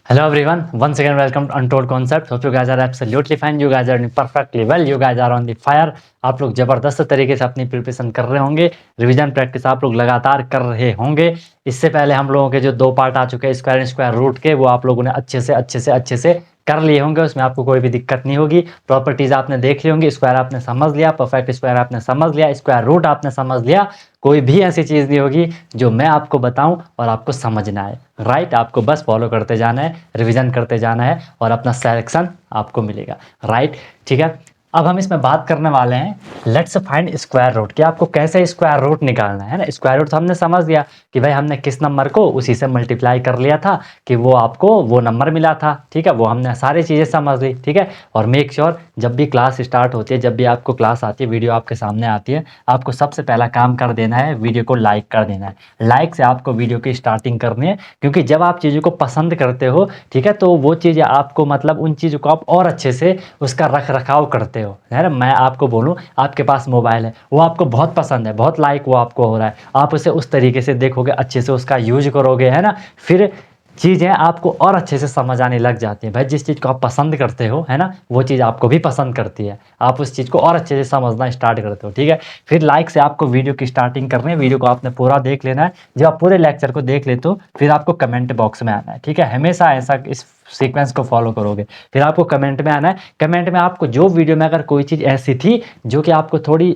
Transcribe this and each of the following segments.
Hello everyone, once again welcome to Untold Concept. Hope you guys are absolutely fine. You guys are doing perfectly well. You guys are on the fire. आप लोग ज़बरदस्त तरीके से अपनी preparation कर रहे होंगे. रिवीजन प्रैक्टिस आप लोग लगातार कर रहे होंगे. इससे पहले हम लोगों के जो 2 पार्ट आ चुके हैं स्क्वायर रूट के, वो आप लोगों ने अच्छे से कर लिए होंगे. उसमें आपको कोई भी दिक्कत नहीं होगी. प्रॉपर्टीज़ आपने देख ली होंगी. स्क्वायर आपने समझ लिया, परफेक्ट स्क्वायर आपने समझ लिया, स्क्वायर रूट आपने समझ लिया. कोई भी ऐसी चीज़ नहीं होगी जो मैं आपको बताऊं और आपको समझना है. राइट, आपको बस फॉलो करते जाना है, रिवीजन करते जाना है और अपना सिलेक्शन आपको मिलेगा. राइट, ठीक है. अब हम इसमें बात करने वाले हैं लेट्स फाइंड स्क्वायर रूट, कि आपको कैसे स्क्वायर रूट निकालना है ना. स्क्वायर रूट तो हमने समझ लिया कि भाई हमने किस नंबर को उसी से मल्टीप्लाई कर लिया था कि वो आपको वो नंबर मिला था. ठीक है, वो हमने सारी चीज़ें समझ ली. ठीक है, और मेक श्योर जब भी क्लास स्टार्ट होती है, जब भी आपको क्लास आती है, वीडियो आपके सामने आती है, आपको सबसे पहला काम कर देना है, वीडियो को लाइक कर देना है. लाइक से आपको वीडियो की स्टार्टिंग करनी है, क्योंकि जब आप चीज़ों को पसंद करते हो, ठीक है, तो वो चीज़ें आपको मतलब उन चीज़ों को आप और अच्छे से उसका रख रखाव करते हो. है ना, मैं आपको बोलूँ, आपके पास मोबाइल है, वो आपको बहुत पसंद है, बहुत लाइक वो आपको हो रहा है, आप उसे उस तरीके से देखोगे, अच्छे से उसका यूज करोगे, है ना, फिर चीज़ें आपको और अच्छे से समझ आने लग जाती हैं. भाई जिस चीज़ को आप पसंद करते हो, है ना, वो चीज़ आपको भी पसंद करती है, आप उस चीज़ को और अच्छे से समझना स्टार्ट करते हो. ठीक है, फिर लाइक से आपको वीडियो की स्टार्टिंग करनी है. वीडियो को आपने पूरा देख लेना है. जब आप पूरे लेक्चर को देख लेते हो, फिर आपको कमेंट बॉक्स में आना है. ठीक है, हमेशा ऐसा इस सीक्वेंस को फॉलो करोगे. फिर आपको कमेंट में आना है. कमेंट में आपको जो वीडियो में अगर कोई चीज़ ऐसी थी जो कि आपको थोड़ी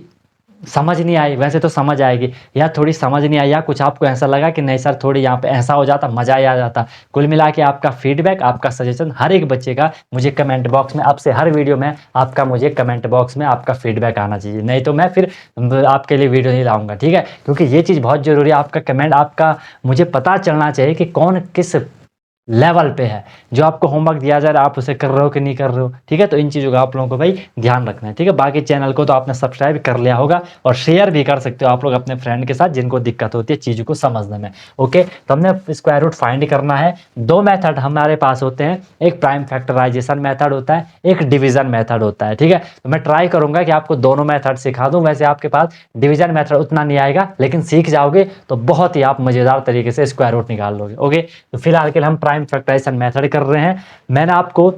समझ नहीं आई, वैसे तो समझ आएगी, या थोड़ी समझ नहीं आई, या कुछ आपको ऐसा लगा कि नहीं सर थोड़ी यहाँ पे ऐसा हो जाता, मज़ा ही आ जाता, कुल मिला के आपका फीडबैक, आपका सजेशन हर एक बच्चे का मुझे कमेंट बॉक्स में, अब से हर वीडियो में आपका मुझे कमेंट बॉक्स में आपका फीडबैक आना चाहिए. नहीं तो मैं फिर आपके लिए वीडियो नहीं लाऊंगा. ठीक है, क्योंकि ये चीज़ बहुत ज़रूरी है. आपका कमेंट, आपका मुझे पता चलना चाहिए कि कौन किस लेवल पे है. जो आपको होमवर्क दिया जा रहा है आप उसे कर रहे हो कि नहीं कर रहे हो. ठीक है, तो इन चीज़ों का आप लोगों को भाई ध्यान रखना है. ठीक है, बाकी चैनल को तो आपने सब्सक्राइब कर लिया होगा और शेयर भी कर सकते हो आप लोग अपने फ्रेंड के साथ जिनको दिक्कत होती है चीज़ों को समझने में. ओके, तो हमने स्क्वायर रूट फाइंड करना है. 2 मेथड हमारे पास होते हैं, एक प्राइम फैक्टराइजेशन मेथड होता है, एक डिवीजन मेथड होता है. ठीक है, तो मैं ट्राई करूंगा कि आपको दोनों मेथड सिखा दूं. वैसे आपके पास डिवीजन मेथड उतना नहीं आएगा, लेकिन सीख जाओगे तो बहुत ही आप मज़ेदार तरीके से स्क्वायर रूट निकाल लोगे. ओके, तो फिलहाल के लिए हम प्राइम फैक्टराइजेशन मेथड कर रहे हैं. मैंने आपको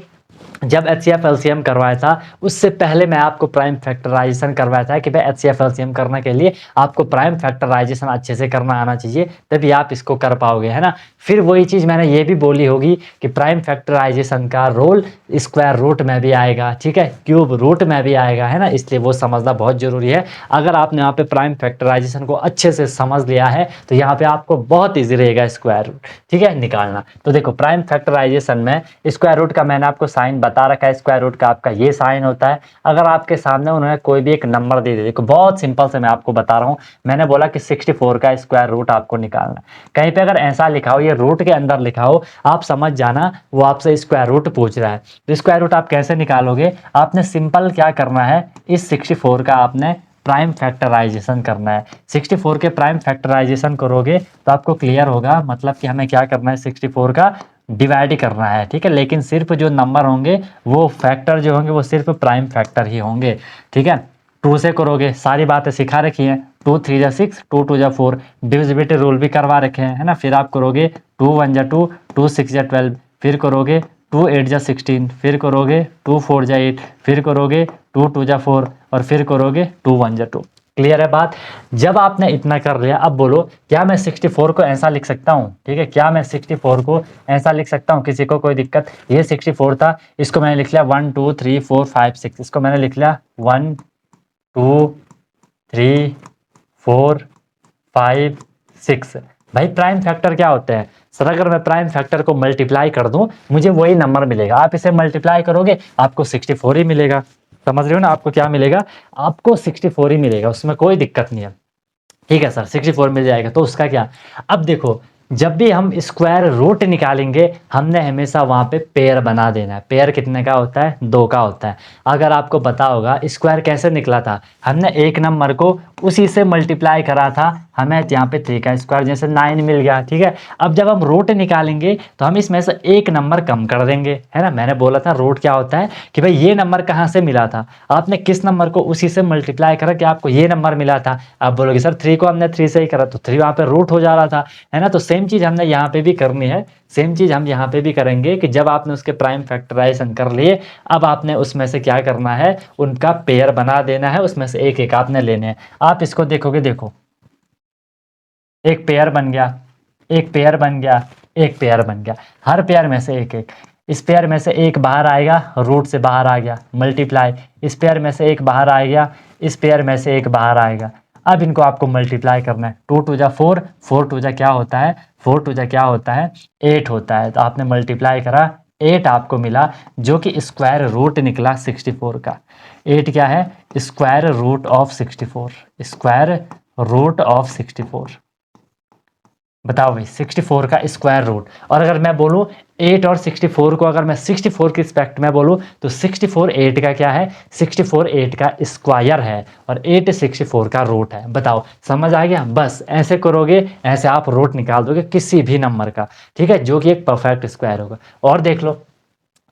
जब एचसीएफ एलसीएम करवाया था, उससे पहले मैं आपको प्राइम फैक्टराइजेशन करवाया था कि भाई एचसीएफ एलसीएम करने के लिए आपको प्राइम फैक्टराइजेशन अच्छे से करना आना चाहिए, तभी आप इसको कर पाओगे, है ना. फिर वही चीज़ मैंने ये भी बोली होगी कि प्राइम फैक्टराइजेशन का रोल स्क्वायर रूट में भी आएगा, ठीक है, क्यूब रूट में भी आएगा, है ना, इसलिए वो समझना बहुत ज़रूरी है. अगर आपने यहाँ पे प्राइम फैक्टराइजेशन को अच्छे से समझ लिया है तो यहाँ पे आपको बहुत ईजी रहेगा स्क्वायर रूट, ठीक है, निकालना. तो देखो प्राइम फैक्टराइजेशन में स्क्वायर रूट का मैंने आपको साइन बता रखा है. स्क्वायर रूट का आपका ये साइन होता है. अगर आपके सामने उन्होंने कोई भी एक नंबर दे दिया, देखो बहुत सिंपल से मैं आपको बता रहा हूँ. मैंने बोला कि 64 का स्क्वायर रूट आपको निकालना है. कहीं पे अगर ऐसा लिखा हो, ये रूट के अंदर लिखा हो, आप समझ जाना वो आपसे स्क्वायर रूट पूछ रहा है. तो स्क्वायर रूट आप कैसे निकालोगे, आपने सिंपल क्या करना है, इस 64 का आपने प्राइम फैक्टराइजेशन करना है. 64 के प्राइम फैक्टराइजेशन करोगे तो आपको क्लियर होगा, मतलब कि हमें क्या करना है, 64 का डिवाइड करना है. ठीक है, लेकिन सिर्फ जो नंबर होंगे वो फैक्टर जो होंगे वो सिर्फ प्राइम फैक्टर ही होंगे. ठीक है, 2 से करोगे, सारी बातें सिखा रखी हैं. 2 3 जा 6, 2 2 जा 4, डिविजिबिलिटी रूल भी करवा रखे हैं, है ना. फिर आप करोगे 2 1 जा 2, 2 6 जा 12, फिर करोगे 2 8 जा 16, फिर करोगे 2 4 जा 8, फिर करोगे 2 2 जा 4 और फिर करोगे 2 1 जा 2. क्लियर है बात. जब आपने इतना कर लिया, अब बोलो क्या मैं 64 को ऐसा लिख सकता हूँ. ठीक है, क्या मैं 64 को ऐसा लिख सकता हूँ, किसी को कोई दिक्कत. ये 64 था, इसको मैंने लिख लिया 1 2 3 4 5 6, इसको मैंने लिख लिया 1 2 3 4 5 6. भाई प्राइम फैक्टर क्या होते हैं सर, अगर मैं प्राइम फैक्टर को मल्टीप्लाई कर दूं मुझे वही नंबर मिलेगा. आप इसे मल्टीप्लाई करोगे आपको 64 ही मिलेगा. समझ रहे हो ना, आपको क्या मिलेगा, आपको 64 ही मिलेगा, उसमें कोई दिक्कत नहीं है. ठीक है सर, 64 मिल जाएगा तो उसका क्या. अब देखो जब भी हम स्क्वायर रूट निकालेंगे हमने हमेशा वहाँ पे पेयर बना देना है. पेयर कितने का होता है, 2 का होता है. अगर आपको पता होगा स्क्वायर कैसे निकला था, हमने एक नंबर को उसी से मल्टीप्लाई करा था, हमें यहाँ पे 3 का स्क्वायर जैसे 9 मिल गया. ठीक है, अब जब हम रूट निकालेंगे तो हम इसमें से एक नंबर कम कर देंगे, है ना. मैंने बोला था रूट क्या होता है कि भाई ये नंबर कहाँ से मिला था, आपने किस नंबर को उसी से मल्टीप्लाई करा कि आपको ये नंबर मिला था. आप बोलोगे सर 3 को हमने 3 से ही करा तो 3 वहाँ पे रूट हो जा रहा था, है ना. तो सेम सेम चीज़ हमने यहाँ पे भी करनी है, सेम चीज़ हम यहाँ पे भी करेंगे कि जब आपने उसके प्राइम फैक्टराइजेशन कर लिए, अब आपने उसमें से क्या करना है, उनका पेयर बना देना है, उसमें से एक एक आपने लेने हैं। आप इसको देखोगे, देखो एक पेयर बन गया, एक पेयर बन गया, एक पेयर बन गया, हर पेयर में से एक एक। इस पेयर में से एक बाहर आएगा, रूट से बाहर आ गया, मल्टीप्लाई। इस पेयर में से एक बाहर आ गया, इस पेयर में से एक बाहर आएगा। अब इनको आपको मल्टीप्लाई करना है। 2 टू जा 4, 4 टू जा क्या होता है, 4 टू जा क्या होता है, 8 होता है। तो आपने मल्टीप्लाई करा, 8 आपको मिला, जो कि स्क्वायर रूट निकला 64 का। 8 क्या है, square root of 64, square root of 64। बताओ भाई, 64 का स्क्वायर रूट। और अगर मैं बोलूँ 8 और 64 को, अगर मैं 64 के रिस्पेक्ट में बोलूँ तो 64 8 का क्या है, 64 8 का स्क्वायर है, और 8 64 का रूट है। बताओ, समझ आ गया? बस ऐसे करोगे, ऐसे आप रूट निकाल दोगे किसी भी नंबर का, ठीक है, जो कि एक परफेक्ट स्क्वायर होगा। और देख लो,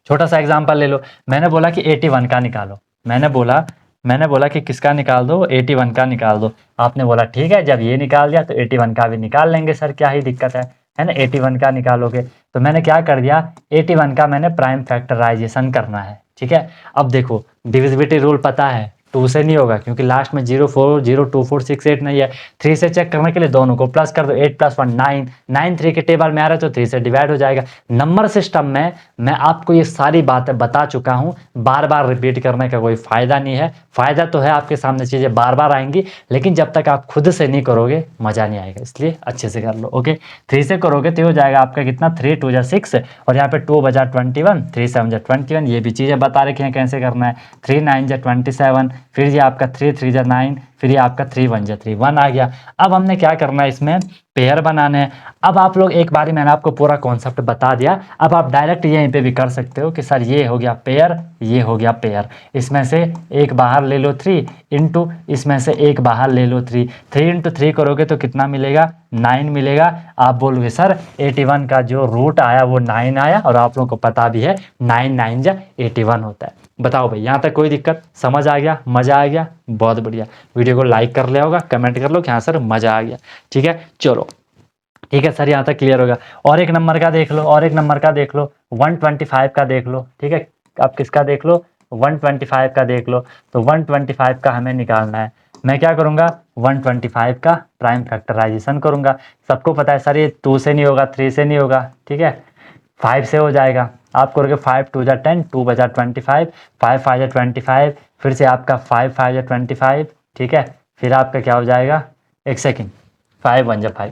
छोटा सा एग्जाम्पल ले लो। मैंने बोला कि 81 का निकालो, मैंने बोला कि किसका निकाल दो, 81 का निकाल दो। आपने बोला ठीक है, जब ये निकाल दिया तो 81 का भी निकाल लेंगे सर, क्या ही दिक्कत है ना। 81 का निकालोगे तो मैंने क्या कर दिया, 81 का मैंने प्राइम फैक्टराइजेशन करना है, ठीक है। अब देखो, डिविजिबिलिटी रूल पता है, 2 से नहीं होगा क्योंकि लास्ट में 0 4 0 2 4 6 8 नहीं है। 3 से चेक करने के लिए दोनों को प्लस कर दो, 8 + 1 9, 9 3 के टेबल में आ रहा है तो 3 से डिवाइड हो जाएगा। नंबर सिस्टम में मैं आपको ये सारी बातें बता चुका हूँ, बार बार रिपीट करने का कोई फ़ायदा नहीं है। फ़ायदा तो है, आपके सामने चीज़ें बार बार आएंगी, लेकिन जब तक आप खुद से नहीं करोगे मज़ा नहीं आएगा, इसलिए अच्छे से कर लो। ओके, 3 से करोगे तो हो जाएगा आपका कितना, 3 2 जा 6, और यहाँ पे 2 बजा 21, 3 7 जा 21। ये भी चीज़ें बता रखी हैं कैसे करना है। 3 9 जा 27, फिर ये आपका 3 3 जा 9, फिर ये आपका 3 1 जा 3, 1 आ गया। अब हमने क्या करना है, इसमें पेयर बनाने हैं। अब आप लोग, एक बारी मैंने आपको पूरा कॉन्सेप्ट बता दिया, अब आप डायरेक्ट यहीं पे भी कर सकते हो कि सर ये हो गया पेयर, ये हो गया पेयर, इसमें से एक बाहर ले लो 3, इंटू इसमें से एक बाहर ले लो 3। 3 × 3 करोगे तो कितना मिलेगा, 9 मिलेगा। आप बोलोगे सर 81 का जो रूट आया वो 9 आया, और आप लोगों को पता भी है 9 9 जा 81 होता है। बताओ भाई, यहाँ तक कोई दिक्कत, समझ आ गया, मज़ा आ गया? बहुत बढ़िया। वीडियो को लाइक कर लिया होगा, कमेंट कर लो कि हाँ सर मज़ा आ गया, ठीक है। चलो ठीक है सर, यहाँ तक क्लियर होगा। और एक नंबर का देख लो, और एक नंबर का देख लो, 125 का देख लो, ठीक है। आप किसका देख लो, 125 का देख लो। तो 125 का हमें निकालना है। मैं क्या करूँगा, 125 का प्राइम फैक्टराइजेशन करूँगा। सबको पता है सर ये 2 से नहीं होगा, 3 से नहीं होगा, ठीक है, 5 से हो जाएगा। आप करोगे 5 2 जा 10, 2 बजा 25, 5 5 जा 25, फिर से आपका 5 5 जा 25, ठीक है। फिर आपका क्या हो जाएगा, एक सेकेंड, 5 1 जा 5।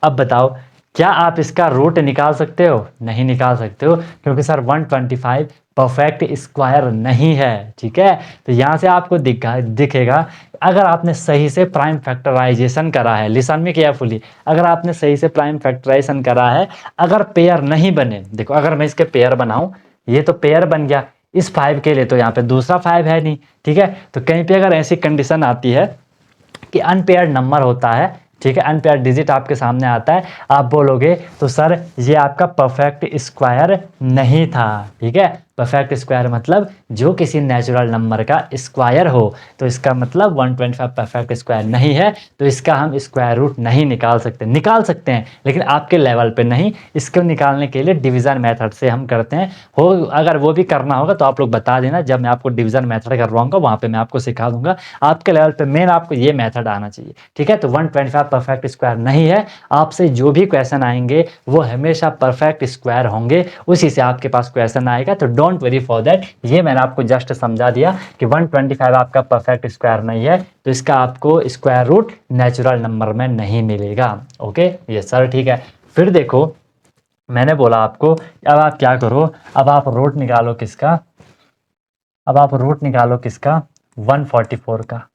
अब बताओ, क्या आप इसका रूट निकाल सकते हो? नहीं निकाल सकते हो, क्योंकि सर 125 परफेक्ट स्क्वायर नहीं है, ठीक है। तो यहाँ से आपको दिखेगा, अगर आपने सही से प्राइम फैक्टराइजेशन करा है, लिसन में केयरफुली, अगर आपने सही से प्राइम फैक्टराइजेशन करा है, अगर पेयर नहीं बने, देखो अगर मैं इसके पेयर बनाऊं, ये तो पेयर बन गया, इस 5 के लिए तो यहाँ पे दूसरा 5 है नहीं, ठीक है। तो कहीं पे अगर ऐसी कंडीशन आती है कि अनपेयर्ड नंबर होता है, ठीक है, अनपेयर्ड डिजिट आपके सामने आता है, आप बोलोगे तो सर ये आपका परफेक्ट स्क्वायर नहीं था, ठीक है। परफेक्ट स्क्वायर मतलब जो किसी नेचुरल नंबर का स्क्वायर हो, तो इसका मतलब 125 परफेक्ट स्क्वायर नहीं है, तो इसका हम स्क्वायर रूट नहीं निकाल सकते। निकाल सकते हैं लेकिन आपके लेवल पे नहीं। इसको निकालने के लिए डिवीज़न मेथड से हम करते हैं। हो अगर वो भी करना होगा तो आप लोग बता देना, जब मैं आपको डिवीज़न मेथड करवाऊंगा वहाँ पे मैं आपको सिखा दूंगा। आपके लेवल पे मेन आपको ये मेथड आना चाहिए, ठीक है। तो 125 परफेक्ट स्क्वायर नहीं है। आपसे जो भी क्वेश्चन आएंगे वो हमेशा परफेक्ट स्क्वायर होंगे, उसी से आपके पास क्वेश्चन आएगा। तो डोंट वरी फॉर दैट, ये मैंने आपको जस्ट समझा दिया कि 125 आपका परफेक्ट स्क्वायर नहीं है, तो इसका आपको स्क्वायर रूट नेचुरल नंबर में नहीं मिलेगा। ओके, ये सर ठीक है। फिर देखो, मैंने बोला आपको, अब आप क्या करो, अब आप रूट निकालो किसका, 144 का।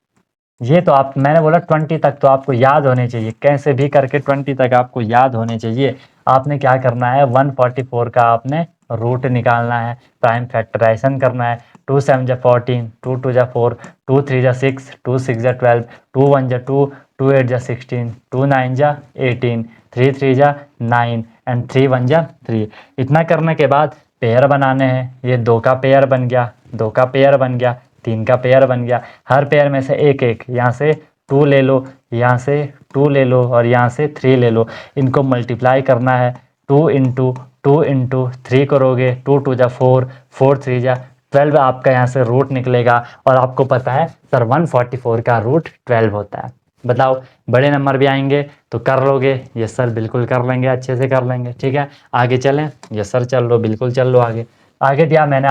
ये तो आप, मैंने बोला 20 तक तो आपको याद होने चाहिए, कैसे भी करके 20 तक आपको याद होने चाहिए। आपने क्या करना है, 144 का आपने रूट निकालना है, प्राइम फैक्टराइजेशन करना है। 2 7 जा 14, 2 2 जा 4, 2 3 जा 6, 2 6 जा 12, 2 1 जा 2, 2 8 जा 16, 2 9 जा 18, 3 3 जा 9 एंड 3 1 जा 3। इतना करने के बाद पेयर बनाने हैं। ये 2 का पेयर बन गया, 2 का पेयर बन गया, 3 का पेयर बन गया। हर पेयर में से एक एक, यहाँ से 2 ले लो, यहाँ से 2 ले लो और यहाँ से 3 ले लो। इनको मल्टीप्लाई करना है, 2 इंटू 2 इंटू 3 करोगे, 2 2 जा 4, 4 3 जा 12 आपका यहाँ से रूट निकलेगा। और आपको पता है सर 144 का रूट 12 होता है। बताओ बड़े नंबर भी आएंगे तो कर लोगे? यस सर बिल्कुल कर लेंगे, अच्छे से कर लेंगे। ठीक है आगे चलें? यस सर चल लो, बिल्कुल चल लो आगे। आगे दिया मैंने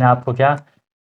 आपको क्या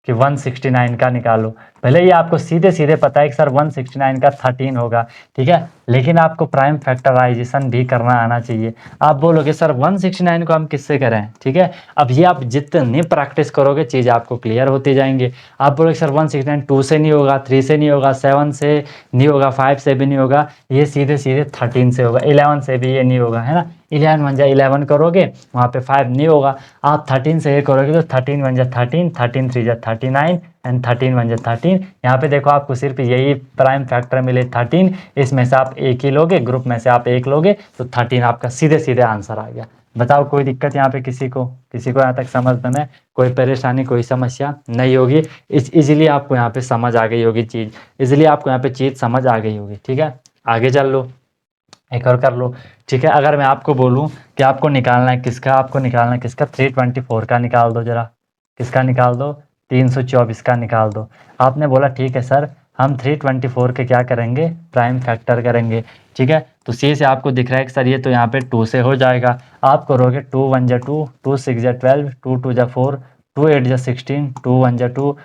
कि 169 का निकालो। पहले ये आपको सीधे सीधे पता है कि सर 169 का 13 होगा, ठीक है, लेकिन आपको प्राइम फैक्टराइजेशन भी करना आना चाहिए। आप बोलोगे सर 169 को हम किससे करें, ठीक है, अब ये आप जितनी प्रैक्टिस करोगे चीज़ आपको क्लियर होती जाएंगे। आप बोलोगे सर 169 2 से नहीं होगा, 3 से नहीं होगा, 7 से नहीं होगा, 5 से भी नहीं होगा, ये सीधे सीधे 13 से होगा, 11 से भी ये नहीं होगा, है ना। 11 1 जा 11 करोगे, वहाँ पे 5 नहीं होगा। आप 13 से ये करोगे तो 13 1 जा 13, 13 3 जा 39 एंड 13 1 जा 13। यहाँ पे देखो आपको सिर्फ यही प्राइम फैक्टर मिले 13, इसमें से आप एक ही लोगे, ग्रुप में से आप एक लोगे तो 13 आपका सीधे सीधे आंसर आ गया। बताओ कोई दिक्कत यहाँ पे किसी को यहाँ तक समझने में कोई परेशानी, कोई समस्या नहीं होगी। इजीली आपको यहाँ पे समझ आ गई होगी चीज़, इजीली आपको यहाँ पे चीज़ समझ आ गई होगी। ठीक है आगे चल लो, एक और कर लो। ठीक है अगर मैं आपको बोलूं कि आपको निकालना है किसका, 324 का निकाल दो जरा, किसका निकाल दो, 324 का निकाल दो। आपने बोला ठीक है सर हम 324 के क्या करेंगे, प्राइम फैक्टर करेंगे। ठीक है तो सी से आपको दिख रहा है कि सर ये तो यहाँ पे 2 से हो जाएगा। आप करोगे 2 1 जा 2, 2 6 जा 12, 2 2 जा 4, 2 8 जा 16, 2 1 जा 2।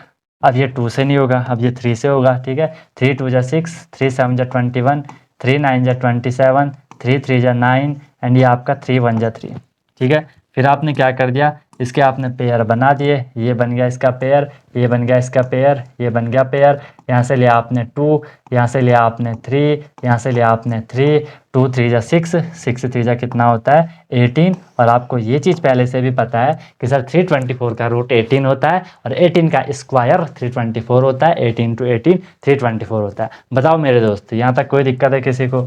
अब ये 2 से नहीं होगा, अब ये 3 से होगा। ठीक है 3 2 जा 6, 3 7 जा 21, 3 9 जा 27, 3 3 जा 9 एंड ये आपका 3 1 जा 3। ठीक है फिर आपने क्या कर दिया, इसके आपने पेयर बना दिए, ये बन गया इसका पेयर, ये बन गया इसका पेयर, ये बन गया पेयर। यहाँ से लिया आपने 2, यहाँ से लिया आपने 3, यहाँ से लिया आपने 3, 2 3 जा 6, 6 3 जा कितना होता है 18। और आपको ये चीज़ पहले से भी पता है कि सर 324 का रूट 18 होता है और 18 का स्क्वायर 324 होता है, 18 × 18 324 होता है। बताओ मेरे दोस्त यहाँ तक कोई दिक्कत है किसी को?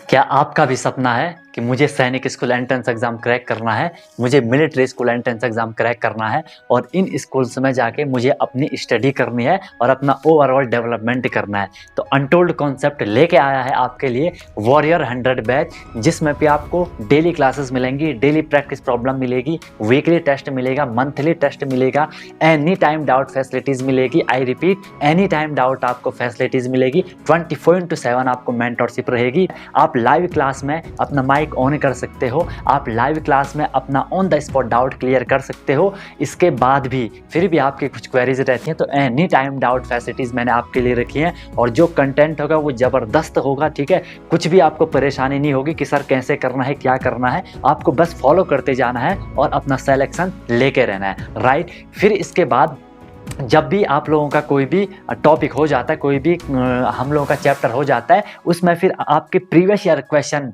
क्या आपका भी सपना है कि मुझे सैनिक स्कूल एंट्रेंस एग्जाम क्रैक करना है, मुझे military school entrance exam crack करना है और इन स्कूल्स में जाके मुझे अपनी स्टडी करनी है और अपना ओवरऑल डेवलपमेंट करना है? तो अनटोल्ड कॉन्सेप्ट लेके आया है आपके लिए वॉरियर 100 बैच, जिसमें भी आपको डेली क्लासेस मिलेंगी, डेली प्रैक्टिस प्रॉब्लम मिलेगी, वीकली टेस्ट मिलेगा, मंथली टेस्ट मिलेगा, एनी टाइम डाउट फैसिलिटीज मिलेगी। I repeat any time doubt आपको फैसिलिटीज मिलेगी, 24/7 आपको मेंटरशिप रहेगी। आप लाइव क्लास में अपना माइक ऑन कर सकते हो, आप लाइव क्लास में अपना on the spot doubt clear कर सकते हो। इसके बाद भी फिर भी आपकी कुछ क्वेरीज रहती हैं तो एनी टाइम डाउट फैसिलिटीज मैंने आपके लिए रखी हैं और जो कंटेंट होगा वो ज़बरदस्त होगा। ठीक है कुछ भी आपको परेशानी नहीं होगी कि सर कैसे करना है, क्या करना है, आपको बस फॉलो करते जाना है और अपना सिलेक्शन लेके रहना है, राइट। फिर इसके बाद जब भी आप लोगों का कोई भी टॉपिक हो जाता है, कोई भी हम लोगों का चैप्टर हो जाता है, उसमें फिर आपके प्रीवियस ईयर क्वेश्चन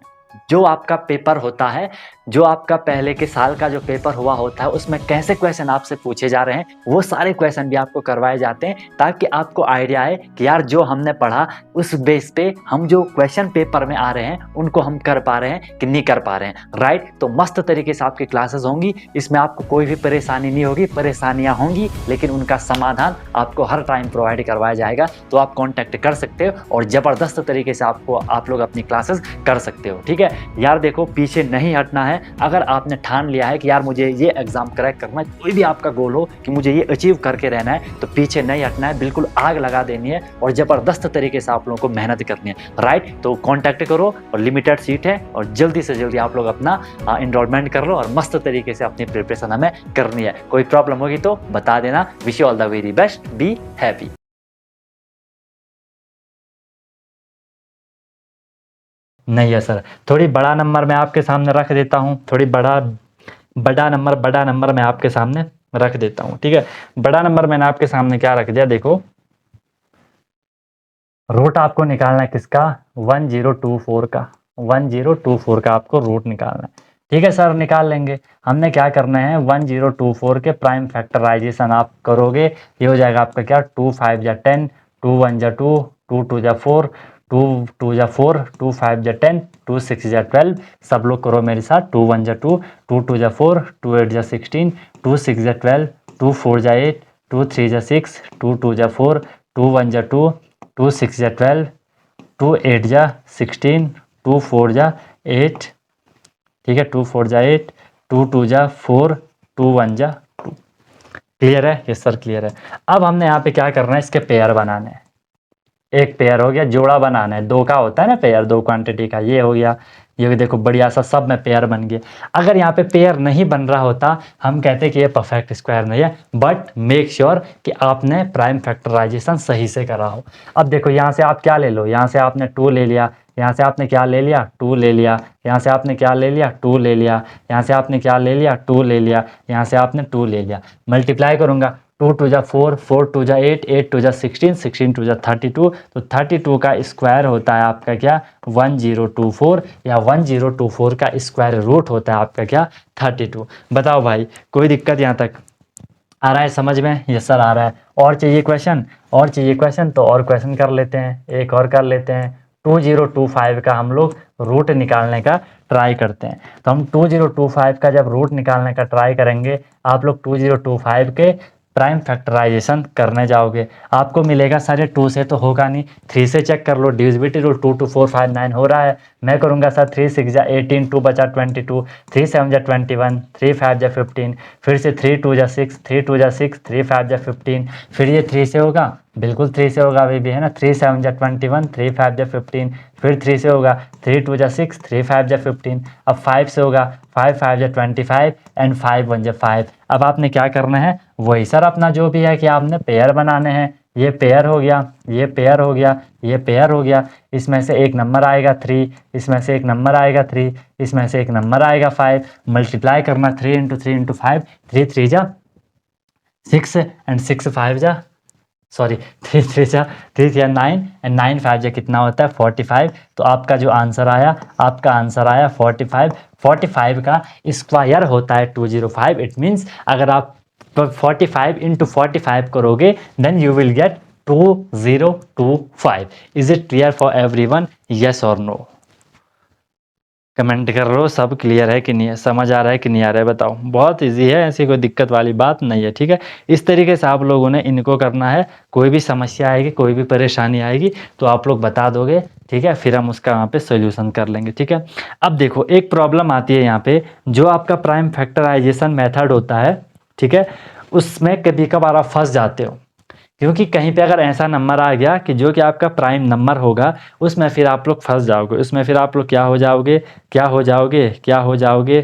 जो आपका पेपर होता है, जो आपका पहले के साल का जो पेपर हुआ होता है, उसमें कैसे क्वेश्चन आपसे पूछे जा रहे हैं वो सारे क्वेश्चन भी आपको करवाए जाते हैं, ताकि आपको आइडिया आए कि यार जो हमने पढ़ा उस बेस पे हम जो क्वेश्चन पेपर में आ रहे हैं उनको हम कर पा रहे हैं कि नहीं कर पा रहे हैं, राइट। तो मस्त तरीके से आपकी क्लासेस होंगी, इसमें आपको कोई भी परेशानी नहीं होगी, परेशानियां होंगी लेकिन उनका समाधान आपको हर टाइम प्रोवाइड करवाया जाएगा। तो आप कॉन्टैक्ट कर सकते हो और ज़बरदस्त तरीके से आप लोग अपनी क्लासेस कर सकते हो। ठीक है यार देखो पीछे नहीं हटना है। अगर आपने ठान लिया है कि यार मुझे ये एग्जाम क्रैक करना है, कोई भी आपका गोल हो कि मुझे ये अचीव करके रहना है, तो पीछे नहीं हटना है, बिल्कुल आग लगा देनी है और ज़बरदस्त तरीके से आप लोगों को मेहनत करनी है, राइट। तो कॉन्टैक्ट करो और लिमिटेड सीट है और जल्दी से जल्दी आप लोग अपना इनरोलमेंट कर लो और मस्त तरीके से अपनी प्रिपरेशन हमें करनी है। कोई प्रॉब्लम होगी तो बता देना। Wish you all the very best, be happy. नहीं है सर, थोड़ी बड़ा नंबर मैं आपके सामने रख देता हूँ, थोड़ी बड़ा नंबर मैं आपके सामने रख देता हूँ। ठीक है बड़ा नंबर मैंने आपके सामने क्या रख दिया, देखो रूट आपको निकालना है किसका, 1024 का, 1024 का आपको रूट निकालना है। ठीक है सर निकाल लेंगे। हमने क्या करना है, 1024 के प्राइम फैक्टराइजेशन आप करोगे, ये हो जाएगा आपका क्या, 2 5 जा 10, 2 1 जा 2, 2 2 जा 4, 2 2 जा 4, 2 5 जा 10, 2 6 जा 12। सब लोग करो मेरे साथ, 2 1 जा 2, 2 2 जा 4, 2 8 जा 16, 2 6 जा 12, 2 4 जा 8, 2 3 जा 6, 2 2 जा 4, 2 1 जा 2, 2 6 जा 12, 2 8 जा 16, 2 4 जा 8, ठीक है, 2 4 जा 8, 2 2 जा 4, 2 1 जा 2। क्लियर है? यस सर क्लियर है। अब हमने यहाँ पे क्या करना है, इसके पेयर बनाने हैं। एक पेयर हो गया, जोड़ा बनाना है, 2 का होता है ना पेयर, 2 क्वांटिटी का, ये हो गया। ये भी देखो बढ़िया सा सब में पेयर बन गया। अगर यहाँ पे पेयर नहीं बन रहा होता, हम कहते कि ये परफेक्ट स्क्वायर नहीं है, बट मेक श्योर कि आपने प्राइम फैक्टराइजेशन सही से करा हो। अब देखो यहाँ से आप क्या ले लो, यहाँ से आपने 2 ले लिया, यहाँ से आपने क्या ले लिया, 2 ले लिया, यहाँ से आपने क्या ले लिया, 2 ले लिया, यहाँ से आपने क्या ले लिया, 2 ले लिया, यहाँ से आपने 2 ले लिया। मल्टीप्लाई करूँगा, 2 2 जा 4, 4 2 जा 8, 8 2 जा 16, 16 2 जा 32, तो 32 का स्क्वायर होता है आपका क्या, 1024, या 1024 का स्क्वायर रूट होता है आपका क्या, 32। बताओ भाई, कोई दिक्कत यहाँ तक आ रहा है समझ में? यस सर आ रहा है। और चाहिए क्वेश्चन? और चाहिए क्वेश्चन तो और क्वेश्चन कर लेते हैं, एक और कर लेते हैं। 2025 का हम लोग रूट निकालने का ट्राई करते हैं। तो हम 2025 का जब रूट निकालने का ट्राई करेंगे, आप लोग 2025 के प्राइम फैक्टराइजेशन करने जाओगे, आपको मिलेगा सर ये 2 से तो होगा नहीं, 3 से चेक कर लो, डिविजिबिलिटी रूल 2 2 4 5 9 हो रहा है। मैं करूँगा सर 3 6 जा 18, 2 बचा 22, 3 7 जा 21, 3 5 जा 15, फिर से 3 2 जा 6, 3 2 जा 6, 3 5 जा 15, फिर ये 3 से होगा, बिल्कुल 3 से होगा अभी भी है ना, 3 7 जा 21, 3 5 जा 15, फिर 3 से होगा, 3 2 जा 6, 3 5 जा 15, अब 5 से होगा, 5 5 जा 25 एंड 5 1 जा 5। अब आपने क्या करना है, वही सर अपना जो भी है कि आपने पेयर बनाने हैं। ये पेयर हो गया, ये पेयर हो गया, ये पेयर हो गया, इसमें से एक नंबर आएगा 3, इसमें से एक नंबर आएगा 3, इसमें से एक नंबर आएगा 5। मल्टीप्लाई करना 3 इंटू 3 इंटू 5, 3 3 जा 6 एंड 6 5 जा, सॉरी 3 3 जा 3 3 9 एंड 9 5 जा कितना होता है 45। तो आपका जो आंसर आया, आपका आंसर आया 45। 45 का स्क्वायर होता है 205। इट मीन्स अगर आप 45 इंटू 45 करोगे then you will get 2025। Is it clear for everyone? Yes और नो? कमेंट कर रहे हो, सब क्लियर है कि नहीं है, समझ आ रहा है कि नहीं आ रहा है बताओ। बहुत इजी है, ऐसी कोई दिक्कत वाली बात नहीं है, ठीक है। इस तरीके से आप लोगों ने इनको करना है। कोई भी समस्या आएगी, कोई भी परेशानी आएगी तो आप लोग बता दोगे, ठीक है, फिर हम उसका वहाँ पे सोल्यूशन कर लेंगे, ठीक है। अब देखो एक प्रॉब्लम आती है यहाँ पे, जो आपका प्राइम फैक्टराइजेशन मेथड होता है, ठीक है, उसमें कभी कभार आप फंस जाते हो, क्योंकि कहीं पे अगर ऐसा नंबर आ गया कि जो कि आपका प्राइम नंबर होगा, उसमें फिर आप लोग फंस जाओगे, उसमें फिर आप लोग क्या हो जाओगे, क्या हो जाओगे, क्या हो जाओगे,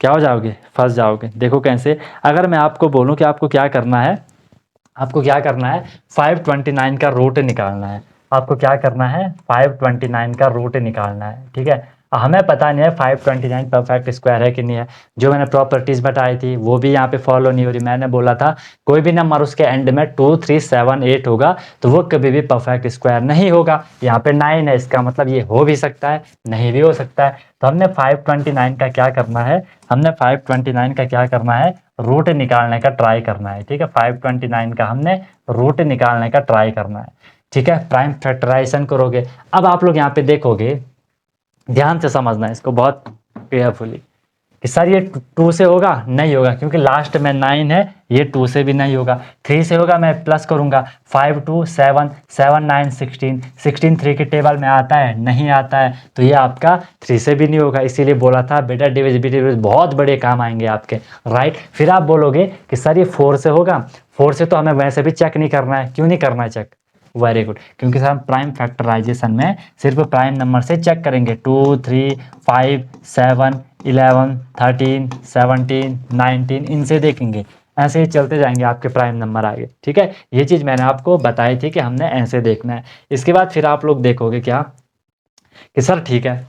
क्या हो जाओगे, फंस जाओगे। देखो कैसे, अगर मैं आपको बोलूं कि आपको क्या करना है, आपको क्या करना है, 529 का रूट निकालना है। आपको क्या करना है, 529 का रूट निकालना है, ठीक है। हमें पता नहीं है 529 परफेक्ट स्क्वायर है कि नहीं है। जो मैंने प्रॉपर्टीज बताई थी वो भी यहाँ पे फॉलो नहीं हो रही। मैंने बोला था कोई भी नंबर उसके एंड में 2 3 7 8 होगा तो वो कभी भी परफेक्ट स्क्वायर नहीं होगा। यहाँ पे 9 है, इसका मतलब ये हो भी सकता है, नहीं भी हो सकता है। तो हमने 529 का क्या करना है, हमने 529 का क्या करना है, रूट निकालने का ट्राई करना है, ठीक है। 529 का हमने रूट निकालने का ट्राई करना है, ठीक है। प्राइम फैक्टराइजेशन करोगे। अब आप लोग यहाँ पे देखोगे, ध्यान से समझना है इसको बहुत केयरफुली, कि सर ये 2 से होगा, नहीं होगा, क्योंकि लास्ट में 9 है, ये 2 से भी नहीं होगा। 3 से होगा, मैं प्लस करूंगा, 5 2 7 7 9 16, 16 3 के टेबल में आता है, नहीं आता है, तो ये आपका 3 से भी नहीं होगा। इसीलिए बोला था बेटा डिविजिबिलिटी बहुत बड़े काम आएंगे आपके, राइट। फिर आप बोलोगे कि सर ये 4 से होगा, 4 से तो हमें वैसे भी चेक नहीं करना है। क्यों नहीं करना है चेक? वेरी गुड, क्योंकि सर हम प्राइम फैक्टराइजेशन में सिर्फ प्राइम नंबर से चेक करेंगे। 2 3 5 7 11 13 17 19 इनसे देखेंगे, ऐसे ही चलते जाएंगे आपके प्राइम नंबर आगे, ठीक है। ये चीज़ मैंने आपको बताई थी कि हमने ऐसे देखना है। इसके बाद फिर आप लोग देखोगे क्या कि सर ठीक है,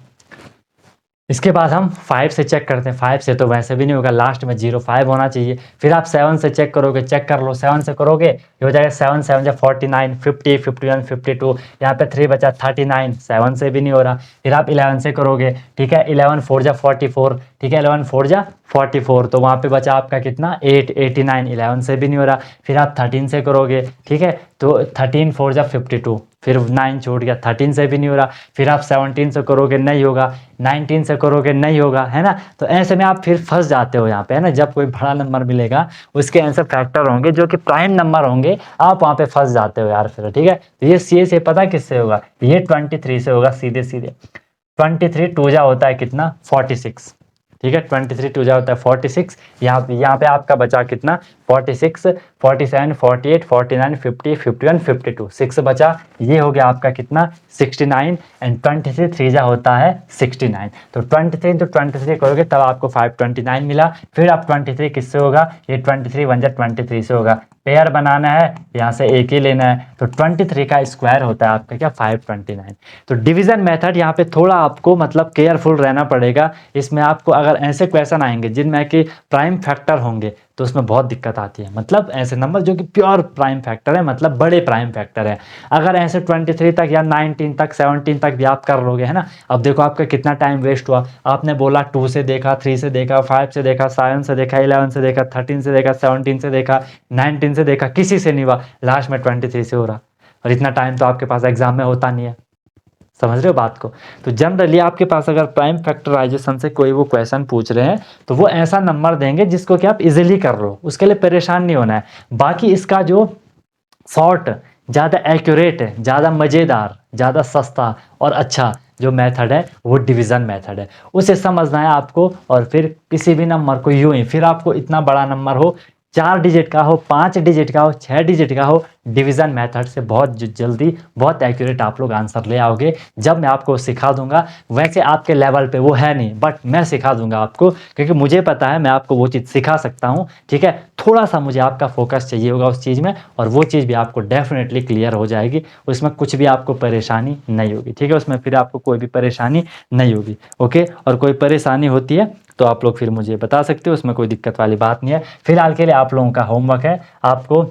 इसके बाद हम 5 से चेक करते हैं। 5 से तो वैसे भी नहीं होगा, लास्ट में 05 होना चाहिए। फिर आप 7 से चेक करोगे, चेक कर लो, 7 से करोगे ये हो जाएगा 7 7 जा 49 50 51 52, यहाँ पे 3 बचा 39, 7 से भी नहीं हो रहा। फिर आप 11 से करोगे, ठीक है, 11 4 जा 44, ठीक है, 11 4 जा 44, तो वहाँ पे बचा आपका कितना 8, 89, 11 से भी नहीं हो रहा। फिर आप 13 से करोगे, ठीक है, तो 13 4 जा 52, फिर 9 छूट गया, 13 से भी नहीं हो रहा। फिर आप 17 से करोगे, नहीं होगा, 19 से करोगे, नहीं होगा, है ना। तो ऐसे में आप फिर फंस जाते हो यहाँ पे, है ना। जब कोई बड़ा नंबर मिलेगा उसके आंसर फैक्टर होंगे जो कि प्राइम नंबर होंगे, आप वहाँ पे फंस जाते हो यार फिर, ठीक है। तो ये सी से पता किससे होगा, ये 23 से होगा, सीधे सीधे। 23 टू जा होता है कितना 46, ठीक है, 23 टू जा होता है 46। यहाँ पे आपका बचा कितना 46, 47, 48, 49, 50, 51, 52, 6 बचा। ये हो गया आपका कितना 69, एंड 23 3 जा होता है 69। तो 23 तो 23 करोगे तब आपको 529 मिला। फिर आप 23 किससे होगा, ये 23 1 जा 23 से होगा। पेयर बनाना है, यहाँ से एक ही लेना है, तो 23 का स्क्वायर होता है आपका क्या 529। तो डिवीजन मेथड यहाँ पे थोड़ा आपको मतलब केयरफुल रहना पड़ेगा। इसमें आपको अगर ऐसे क्वेश्चन आएंगे जिनमें कि प्राइम फैक्टर होंगे तो उसमें बहुत दिक्कत आती है। मतलब ऐसे नंबर जो कि प्योर प्राइम फैक्टर है, मतलब बड़े प्राइम फैक्टर है, अगर ऐसे 23 तक या 19 तक 17 तक भी आप कर लोगे, है ना। अब देखो आपका कितना टाइम वेस्ट हुआ। आपने बोला 2 से देखा, 3 से देखा, 5 से देखा, 7 से देखा, 11 से देखा, 13 से देखा, 17 से देखा, 19 से देखा, किसी से नहीं हुआ, लास्ट में 23 से हो रहा। और इतना टाइम तो आपके पास एग्जाम में होता नहीं है, समझ रहे हो बात को। तो जनरली आपके पास अगर प्राइम फैक्टराइजेशन से कोई वो क्वेश्चन पूछ रहे हैं तो वो ऐसा नंबर देंगे जिसको कि आप इजीली कर लो, उसके लिए परेशान नहीं होना है। बाकी इसका जो शॉर्ट, ज़्यादा एक्यूरेट है, ज़्यादा मज़ेदार, ज़्यादा सस्ता और अच्छा जो मेथड है वो डिवीज़न मेथड है, उसे समझना है आपको। और फिर किसी भी नंबर को यूं ही, फिर आपको इतना बड़ा नंबर हो, 4 डिजिट का हो, 5 डिजिट का हो, 6 डिजिट का हो, डिवीज़न मेथड से बहुत जल्दी बहुत एक्यूरेट आप लोग आंसर ले आओगे जब मैं आपको सिखा दूंगा। वैसे आपके लेवल पे वो है नहीं, बट मैं सिखा दूंगा आपको, क्योंकि मुझे पता है मैं आपको वो चीज़ सिखा सकता हूँ, ठीक है। थोड़ा सा मुझे आपका फोकस चाहिए होगा उस चीज़ में, और वो चीज़ भी आपको डेफिनेटली क्लियर हो जाएगी। उसमें कुछ भी आपको परेशानी नहीं होगी, ठीक है, उसमें फिर आपको कोई भी परेशानी नहीं होगी, ओके। और कोई परेशानी होती है तो आप लोग फिर मुझे बता सकते हो, उसमें कोई दिक्कत वाली बात नहीं है। फिलहाल के लिए आप लोगों का होमवर्क है, आपको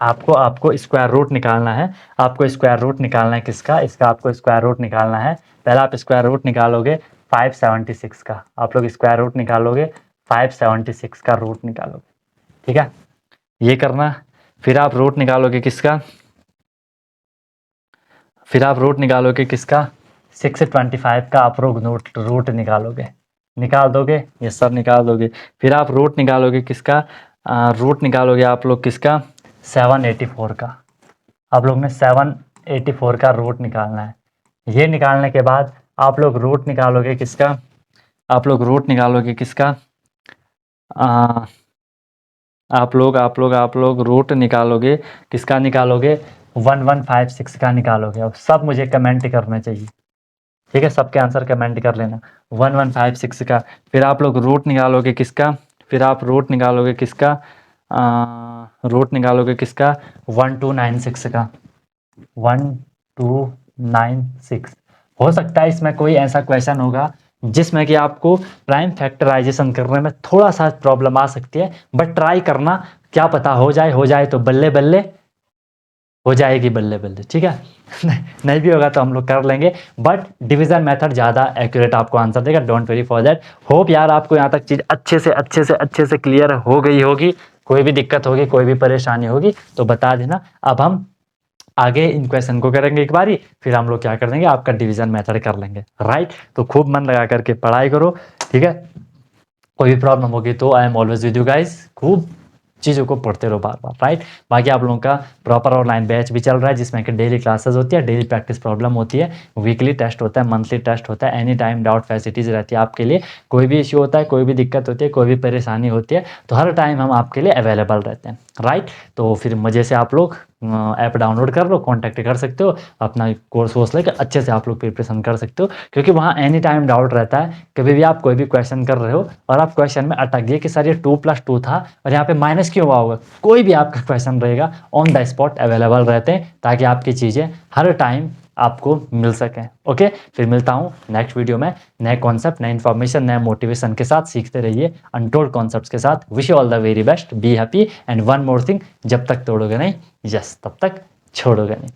आपको आपको स्क्वायर रूट निकालना है। आपको स्क्वायर रूट निकालना है किसका, इसका आपको स्क्वायर रूट निकालना है। पहले आप स्क्वायर रूट निकालोगे 576 का, आप लोग स्क्वायर रूट निकालोगे 576 का रूट निकालोगे, ठीक है, ये करना। फिर आप रूट निकालोगे किसका, फिर आप रूट निकालोगे किसका 625 का, आप लोग रूट निकालोगे, निकाल दोगे, ये सब निकाल दोगे। फिर आप रूट निकालोगे किसका, रूट निकालोगे आप लोग किसका 784 का। आप लोग ने 784 का रूट निकालना है। ये निकालने के बाद आप लोग रूट निकालोगे किसका, आप लोग रूट निकालोगे किसका, आप लोग रूट निकालोगे किसका, निकालोगे 1156 का निकालोगे। अब सब मुझे कमेंट करना चाहिए, ठीक है, सबके आंसर कमेंट कर लेना 1156 का। फिर आप लोग रूट निकालोगे किसका, फिर आप रूट निकालोगे किसका, रूट निकालोगे किसका 1296 का, 1296। हो सकता है इसमें कोई ऐसा क्वेश्चन होगा जिसमें कि आपको प्राइम फैक्टराइजेशन करने में थोड़ा सा प्रॉब्लम आ सकती है, बट ट्राई करना, क्या पता हो जाए तो बल्ले बल्ले हो जाएगी, बल्ले बल्ले, ठीक है। नहीं भी होगा तो हम लोग कर लेंगे, बट डिवीजन मेथड ज़्यादा एक्यूरेट आपको आंसर देगा, don't very for that. Hope यार आपको यहाँ तक चीज़ अच्छे से क्लियर हो गई होगी। कोई भी दिक्कत होगी, कोई भी परेशानी होगी तो बता देना। अब हम आगे इन क्वेश्चन को करेंगे एक बारी, फिर हम लोग क्या कर देंगे, आपका डिवीजन मेथड कर लेंगे, राइट। तो खूब मन लगा करके पढ़ाई करो, ठीक है। कोई भी प्रॉब्लम होगी तो I am always with you guys, खूब चीज़ों को पढ़ते रहो बार बार, राइट। बाकी आप लोगों का प्रॉपर ऑनलाइन बैच भी चल रहा है जिसमें कि डेली क्लासेस होती है, डेली प्रैक्टिस प्रॉब्लम होती है, वीकली टेस्ट होता है, मंथली टेस्ट होता है, एनी टाइम डाउट फैसिलिटीज़ रहती है आपके लिए। कोई भी इश्यू होता है, कोई भी दिक्कत होती है, कोई भी परेशानी होती है, तो हर टाइम हम आपके लिए अवेलेबल रहते हैं, राइट। तो फिर मज़े से आप लोग ऐप डाउनलोड कर लो, कॉन्टैक्ट कर सकते हो, अपना कोर्स वोर्स लेकर अच्छे से आप लोग प्रिपरेशन कर सकते हो, क्योंकि वहाँ एनी टाइम डाउट रहता है। कभी भी आप कोई भी क्वेश्चन कर रहे हो और आप क्वेश्चन में अटक गए कि सर ये 2+2 था और यहाँ पे माइनस क्यों हुआ होगा, कोई भी आपका क्वेश्चन रहेगा, ऑन द स्पॉट अवेलेबल रहते हैं, ताकि आपकी चीज़ें हर टाइम आपको मिल सकें, ओके। फिर मिलता हूँ नेक्स्ट वीडियो में नए कॉन्सेप्ट, नए इन्फॉर्मेशन, नए मोटिवेशन के साथ। सीखते रहिए अनटोल्ड कॉन्सेप्ट्स के साथ। Wish you all the very best, be happy, and one more thing, जब तक तोड़ोगे नहीं, यस तब तक छोड़ोगे नहीं।